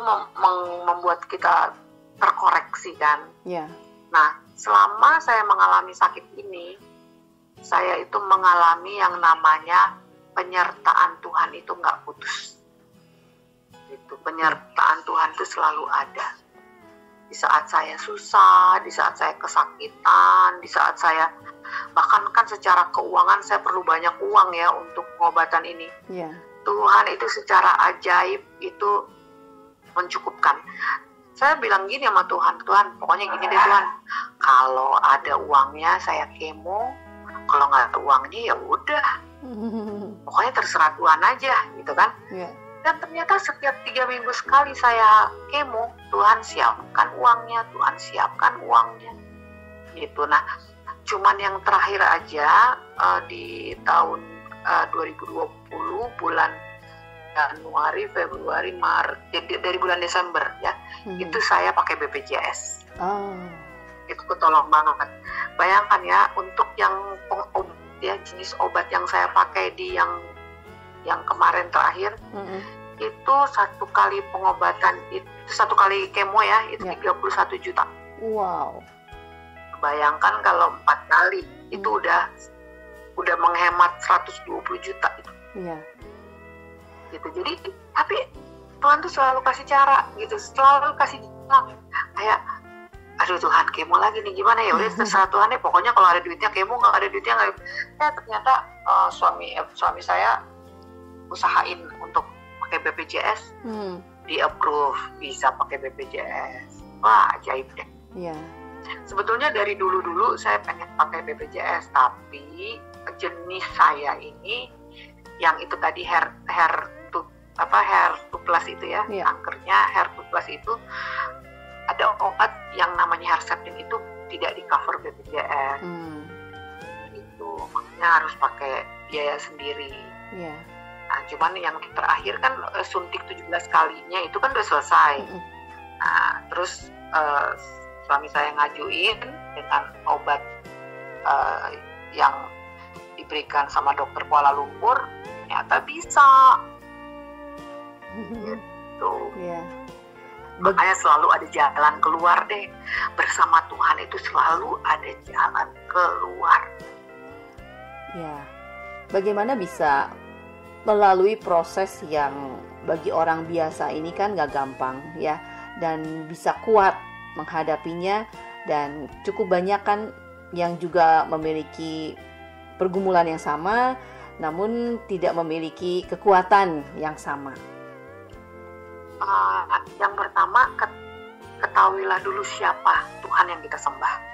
membuat kita terkoreksi kan. Nah, selama saya mengalami sakit ini, saya itu mengalami yang namanya penyertaan Tuhan itu nggak putus. Itu penyertaan Tuhan itu selalu ada. Di saat saya susah, di saat saya kesakitan, di saat saya bahkan kan secara keuangan saya perlu banyak uang ya untuk pengobatan ini. Tuhan itu secara ajaib itu mencukupkan. Saya bilang gini sama Tuhan, Tuhan pokoknya gini deh Tuhan, kalau ada uangnya saya kemo, kalau nggak ada uangnya ya udah, pokoknya terserah Tuhan aja gitu kan. Dan ternyata setiap 3 minggu sekali saya kemo, Tuhan siapkan uangnya, Tuhan siapkan uangnya gitu. Nah, cuman yang terakhir aja di tahun 2020 bulan Januari, Februari, Maret, jadi dari bulan Desember ya, itu saya pakai BPJS. Itu ketolong banget. Bayangkan ya, untuk yang ya jenis obat yang saya pakai di yang kemarin terakhir, itu 1 kali pengobatan, itu 1 kali kemo ya, itu 31 juta. Wow. Bayangkan kalau 4 kali, itu udah menghemat 120 juta itu. Gitu. Jadi, tapi Tuhan tuh selalu kasih cara gitu, selalu kasih jalan. Kayak, aduh Tuhan, kemo lagi nih, gimana ya? Udah terserah Tuhan deh, pokoknya kalau ada duitnya kemo, nggak ada duitnya nggak. Ternyata suami saya usahain untuk pakai BPJS, di approve, bisa pakai BPJS. Wah, ajaib deh. Sebetulnya dari dulu saya pengen pakai BPJS, tapi jenis saya ini yang itu tadi hair to plus itu ya, kankernya hair to plus itu ada obat yang namanya Herceptin itu tidak di cover BPJS. Itu makanya harus pakai biaya sendiri. Nah, cuman yang terakhir kan suntik 17 kalinya itu kan udah selesai. Nah, terus suami saya ngajuin dengan obat yang diberikan sama dokter Kuala Lumpur, ternyata bisa. Gitu. Makanya selalu ada jalan keluar deh. Bersama Tuhan itu selalu ada jalan keluar. Bagaimana bisa melalui proses yang bagi orang biasa ini kan gak gampang ya, dan bisa kuat menghadapinya, dan cukup banyak kan yang juga memiliki pergumulan yang sama namun tidak memiliki kekuatan yang sama. Yang pertama, ketahuilah dulu siapa Tuhan yang kita sembah.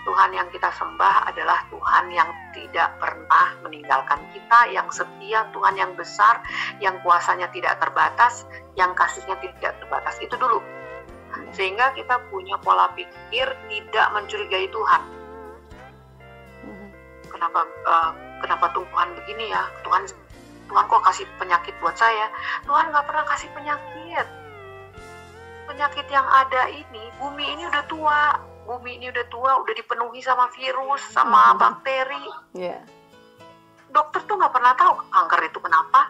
Tuhan yang kita sembah adalah Tuhan yang tidak pernah meninggalkan kita, yang setia, Tuhan yang besar, yang kuasanya tidak terbatas, yang kasihnya tidak terbatas. Itu dulu. Sehingga kita punya pola pikir tidak mencurigai Tuhan. Kenapa Tuhan begini ya? Tuhan kok kasih penyakit buat saya? Tuhan nggak pernah kasih penyakit. Penyakit yang ada ini, bumi ini udah tua. Bumi ini udah tua, udah dipenuhi sama virus, sama bakteri. Dokter tuh nggak pernah tahu kanker itu kenapa.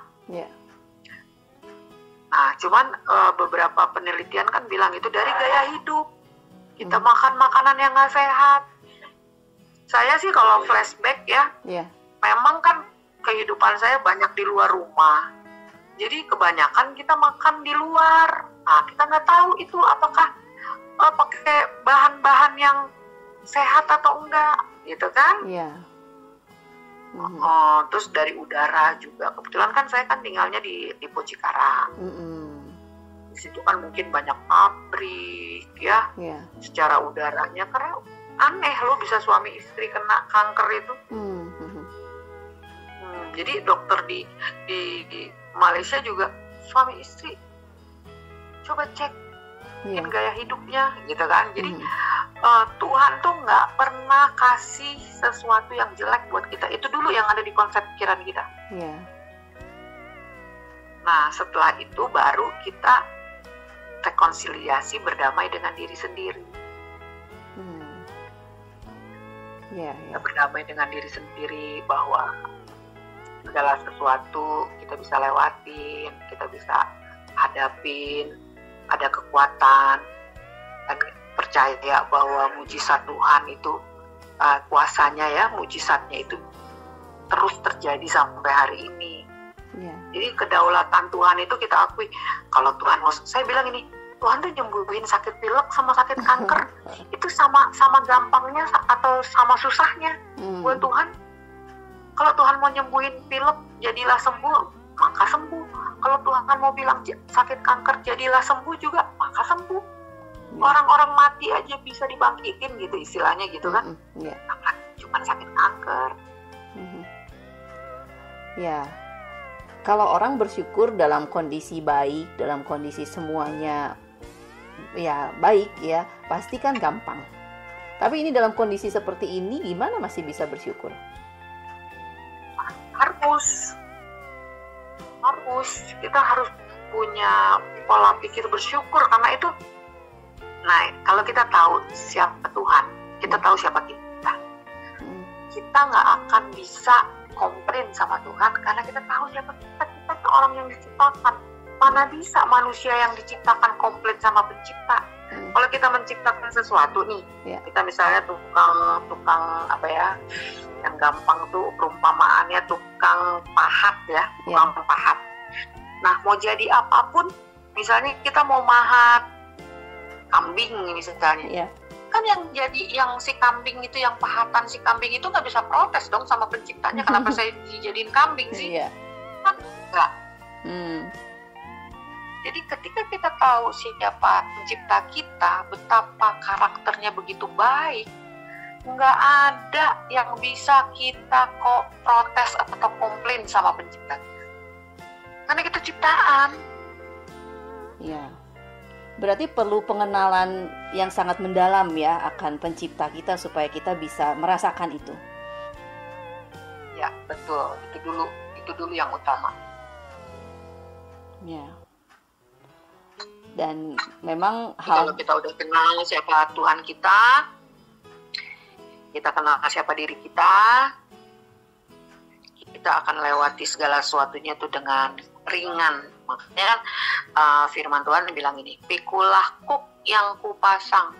Nah, cuman beberapa penelitian kan bilang itu dari gaya hidup. Kita makan makanan yang nggak sehat. Saya sih kalau flashback ya, memang kan kehidupan saya banyak di luar rumah. Jadi kebanyakan kita makan di luar. Nah, kita nggak tahu itu apakah pakai bahan-bahan yang sehat atau enggak, gitu kan? Terus dari udara juga. Kebetulan kan saya kan tinggalnya di Lipo Cikarang. Di situ kan mungkin banyak pabrik, ya. Secara udaranya, karena aneh loh bisa suami istri kena kanker itu. Jadi dokter di Malaysia juga suami istri coba cek gaya hidupnya, gitu kan. Jadi Tuhan tuh nggak pernah kasih sesuatu yang jelek buat kita. Itu dulu yang ada di konsep pikiran kita. Nah, setelah itu baru kita rekonsiliasi, berdamai dengan diri sendiri. Kita berdamai dengan diri sendiri bahwa segala sesuatu kita bisa lewatin, kita bisa hadapin, ada kekuatan, dan percaya bahwa mujizat Tuhan itu kuasanya ya, mujizatnya itu terus terjadi sampai hari ini. Jadi kedaulatan Tuhan itu kita akui. Kalau Tuhan mau, saya bilang ini, Tuhan tuh nyembuhin sakit pilek sama sakit kanker itu sama gampangnya atau sama susahnya buat Tuhan. Kalau Tuhan mau nyembuhin pilek jadilah sembuh, maka sembuh. Kalau Tuhan mau bilang sakit kanker jadilah sembuh juga, maka sembuh. Orang-orang mati aja bisa dibangkitin gitu istilahnya gitu kan. Cuma sakit kanker. Ya. Kalau orang bersyukur dalam kondisi baik, dalam kondisi semuanya ya baik ya, pasti kan gampang. Tapi ini dalam kondisi seperti ini gimana masih bisa bersyukur? Harus kita harus punya pola pikir bersyukur, karena itu. Nah, kalau kita tahu siapa Tuhan, kita tahu siapa kita, kita nggak akan bisa komplain sama Tuhan karena kita tahu siapa kita. Kita kan orang yang diciptakan. Mana bisa manusia yang diciptakan komplain sama pencipta? Kalau kita menciptakan sesuatu nih, kita misalnya tukang apa ya, yang gampang tuh perumpamaannya tukang pahat ya, tukang pahat. Nah, mau jadi apapun, misalnya kita mau mahat kambing misalnya, kan yang si kambing itu, yang pahatan si kambing itu nggak bisa protes dong sama penciptanya, kenapa saya dijadiin kambing sih? Kan enggak. Jadi ketika kita tahu siapa pencipta kita, betapa karakternya begitu baik, nggak ada yang bisa kita kok protes atau komplain sama pencipta kita. Karena kita ciptaan. Ya. Berarti perlu pengenalan yang sangat mendalam ya akan pencipta kita supaya kita bisa merasakan itu. Ya, betul. Itu dulu yang utama. Ya. Dan memang kalau kita udah kenal siapa Tuhan kita kenal siapa diri kita akan lewati segala sesuatunya itu dengan ringan. Makanya kan firman Tuhan bilang ini, pikulah kuk yang kupasang.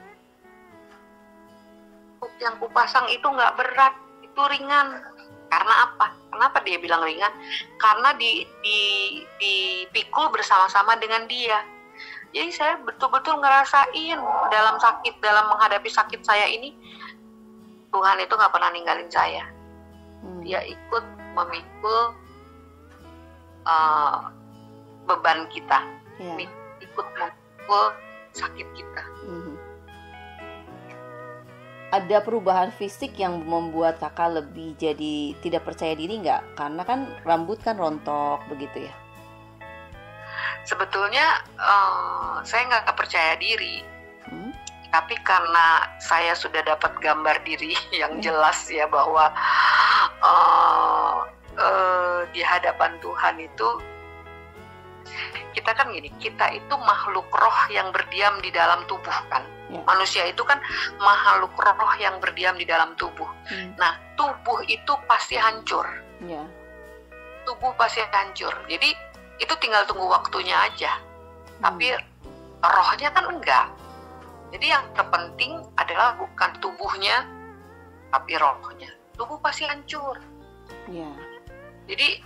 Kuk yang kupasang itu nggak berat, itu ringan. Karena apa? Kenapa dia bilang ringan? Karena dipikul bersama-sama dengan dia. Jadi saya betul-betul ngerasain dalam menghadapi sakit saya ini, Tuhan itu nggak pernah ninggalin saya. Dia ikut memikul beban kita, ikut memikul sakit kita. Ada perubahan fisik yang membuat kakak lebih jadi tidak percaya diri nggak? Karena kan rambut kan rontok begitu ya. Sebetulnya saya nggak percaya diri, tapi karena saya sudah dapat gambar diri yang jelas ya bahwa di hadapan Tuhan itu kita kan gini, kita itu makhluk roh yang berdiam di dalam tubuh kan. Manusia itu kan makhluk roh yang berdiam di dalam tubuh. Nah, tubuh itu pasti hancur. Tubuh pasti hancur. Jadi itu tinggal tunggu waktunya aja. Tapi rohnya kan enggak. Jadi yang terpenting adalah bukan tubuhnya, tapi rohnya. Tubuh pasti hancur. Jadi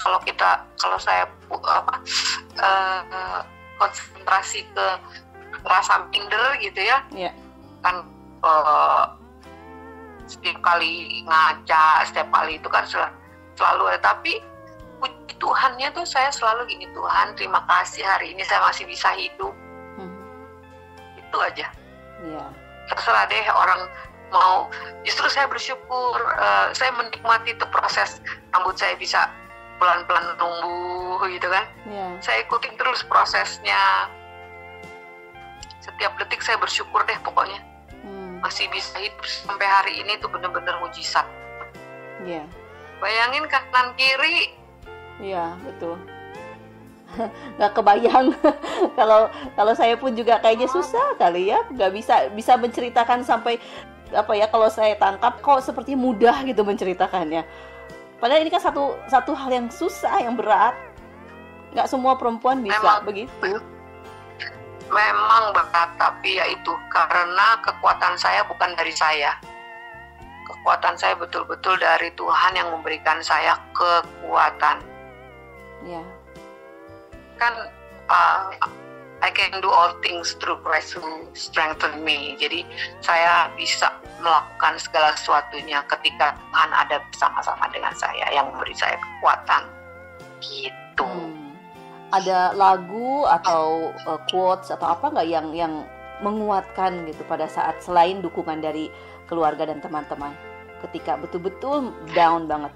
kalau saya konsentrasi ke rasa minder gitu ya, kan setiap kali ngaca, setiap kali itu kan selalu ada. Tapi puji Tuhannya tuh saya selalu gini, Tuhan terima kasih hari ini saya masih bisa hidup. Itu aja. Terserah deh orang mau. Justru saya bersyukur, saya menikmati itu proses rambut saya bisa pelan-pelan tumbuh gitu kan. Saya ikutin terus prosesnya. Setiap detik saya bersyukur deh pokoknya. Masih bisa hidup sampai hari ini tuh benar-benar mujizat. Bayangin kanan kiri. Betul. nggak kebayang. Kalau saya pun juga kayaknya susah kali ya, nggak bisa menceritakan sampai apa ya, kalau saya tangkap kok seperti mudah gitu menceritakannya. Padahal ini kan satu hal yang susah, yang berat. Nggak semua perempuan bisa begitu. Memang berat, tapi ya itu karena kekuatan saya bukan dari saya. Kekuatan saya betul-betul dari Tuhan yang memberikan saya kekuatan. Ya. Kan I can do all things through Christ who strengthen me. Jadi saya bisa melakukan segala sesuatunya ketika Tuhan ada bersama-sama dengan saya, yang memberi saya kekuatan. Gitu. Ada lagu atau quotes atau apa nggak yang menguatkan gitu pada saat selain dukungan dari keluarga dan teman-teman ketika betul-betul down banget?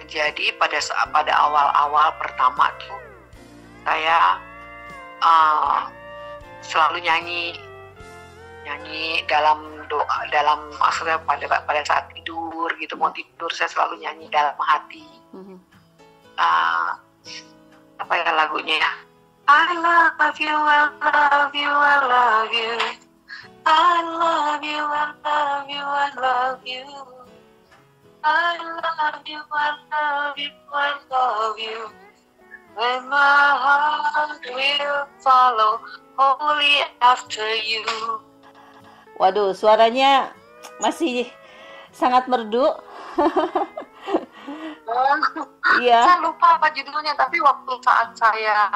Jadi pada awal-awal pertama tuh saya selalu nyanyi dalam doa, maksudnya pada saat tidur gitu, mau tidur saya selalu nyanyi dalam hati. Apa ya lagunya ya? I love you, I love you, I love you. I love you, I love you, I love you. I love you, I love you, I love you. And my heart will follow only after you. Waduh, suaranya masih sangat merdu. Iya. Saya lupa apa judulnya, tapi waktu saat saya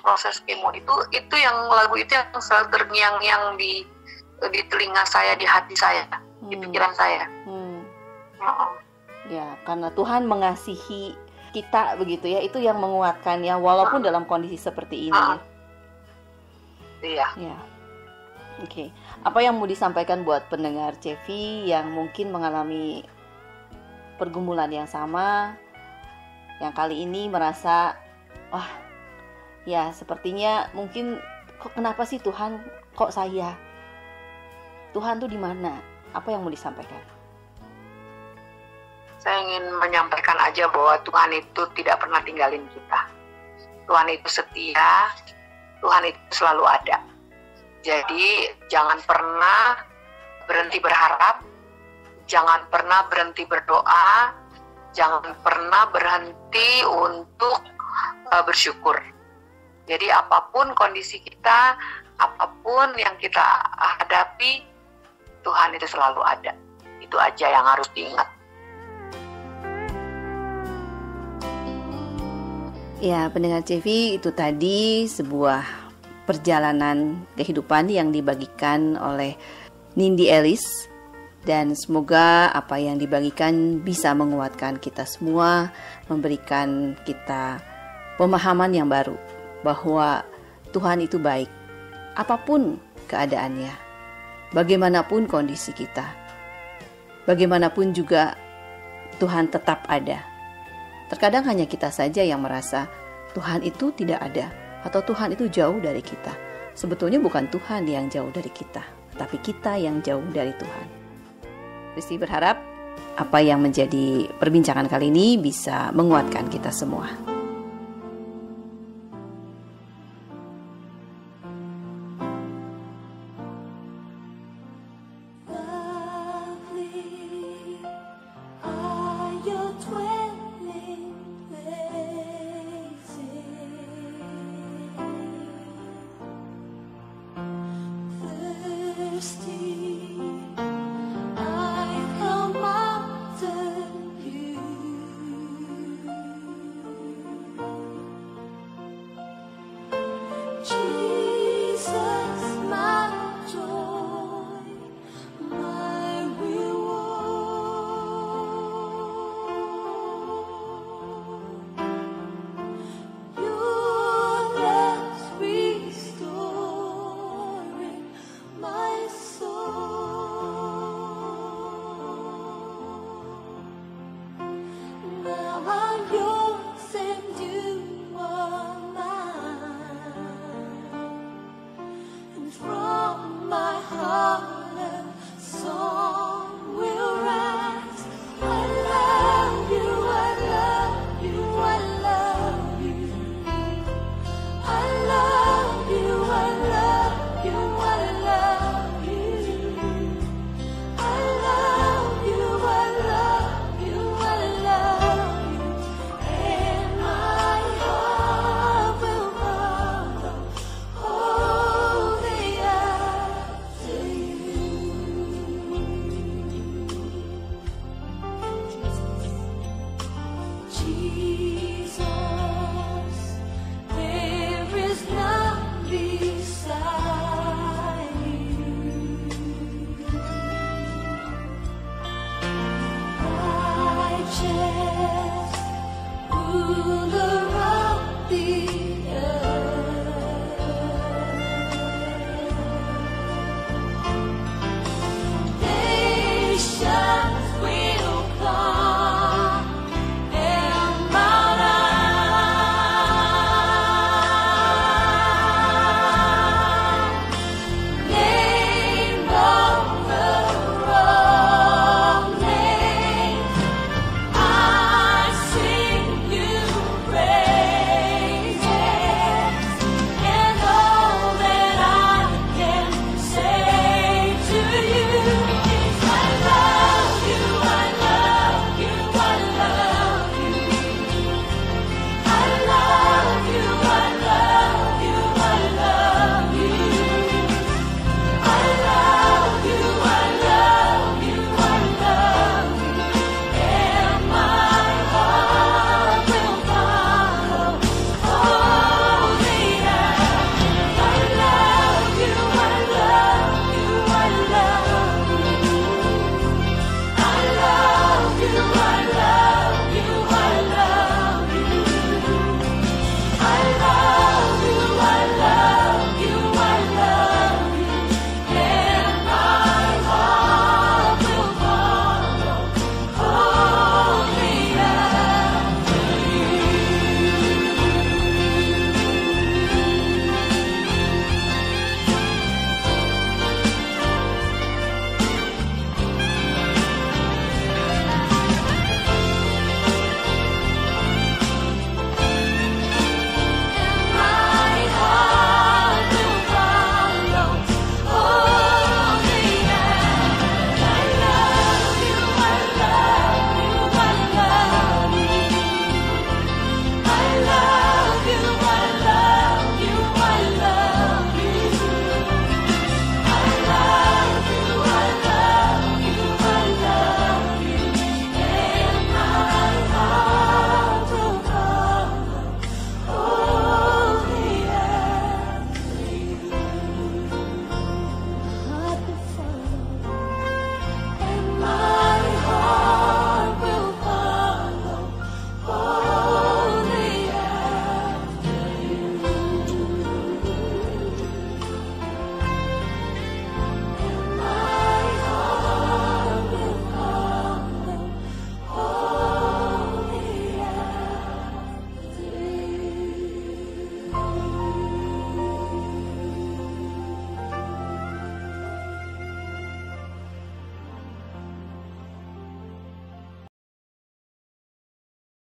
proses kemo itu yang lagu itu yang selalu terngiang-ngiang di telinga saya, di hati saya, di pikiran saya. Ya, karena Tuhan mengasihi kita begitu ya, itu yang menguatkan ya, walaupun dalam kondisi seperti ini. Iya. Ya. Oke. Apa yang mau disampaikan buat pendengar Cevi yang mungkin mengalami pergumulan yang sama, yang kali ini merasa, wah, ya sepertinya mungkin kok kenapa sih Tuhan, kok saya? Tuhan tuh di mana? Apa yang mau disampaikan? Saya ingin menyampaikan aja bahwa Tuhan itu tidak pernah tinggalin kita. Tuhan itu setia, Tuhan itu selalu ada. Jadi jangan pernah berhenti berharap, jangan pernah berhenti berdoa, jangan pernah berhenti untuk bersyukur. Jadi apapun kondisi kita, apapun yang kita hadapi, Tuhan itu selalu ada. Itu aja yang harus diingat. Ya, pendengar Cevi, itu tadi sebuah perjalanan kehidupan yang dibagikan oleh Nindi Ellis. Dan semoga apa yang dibagikan bisa menguatkan kita semua, memberikan kita pemahaman yang baru bahwa Tuhan itu baik, apapun keadaannya, bagaimanapun kondisi kita, bagaimanapun juga Tuhan tetap ada. Terkadang hanya kita saja yang merasa Tuhan itu tidak ada atau Tuhan itu jauh dari kita. Sebetulnya bukan Tuhan yang jauh dari kita, tapi kita yang jauh dari Tuhan. Kristi berharap apa yang menjadi perbincangan kali ini bisa menguatkan kita semua.